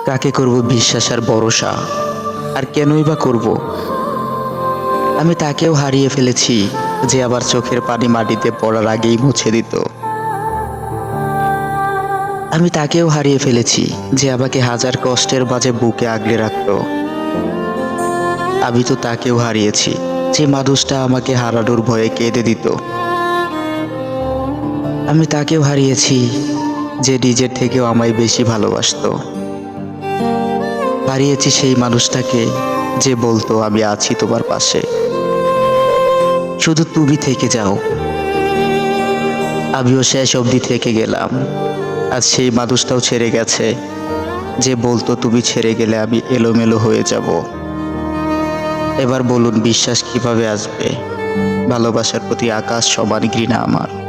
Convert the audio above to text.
কাকে করব বিশ্বাস আর ভরসা? আর কেনই বা করব? আমি তাকেও হারিয়ে ফেলেছি, যে আবার চোখের পানি মাটিতে পড়ার আগেই মুছে দিত। আমি তাকেও হারিয়ে ফেলেছি, যে আমাকে হাজার কষ্টের মাঝে বুকে আগলে রাখত। আমি তো তাকেও হারিয়েছি, যে মানুষটা আমাকে হারানোর ভয়ে কেঁদে দিত। আমি তাকেও হারিয়েছি, যে নিজের থেকেও আমায় বেশি ভালোবাসতো। হারিয়েছি সেই মানুষটাকে, যে বলতো আমি আছি তোমার পাশে, শুধু তুমি থেকে যাও। আমিও শেষ অবধি থেকে গেলাম। আজ সেই মানুষটাও ছেড়ে গেছে, যে বলতো তুমি ছেড়ে গেলে আমি এলোমেলো হয়ে যাব। এবার বলুন বিশ্বাস কিভাবে আসবে? ভালোবাসার প্রতি আকাশ সমান ঘৃণা আমার।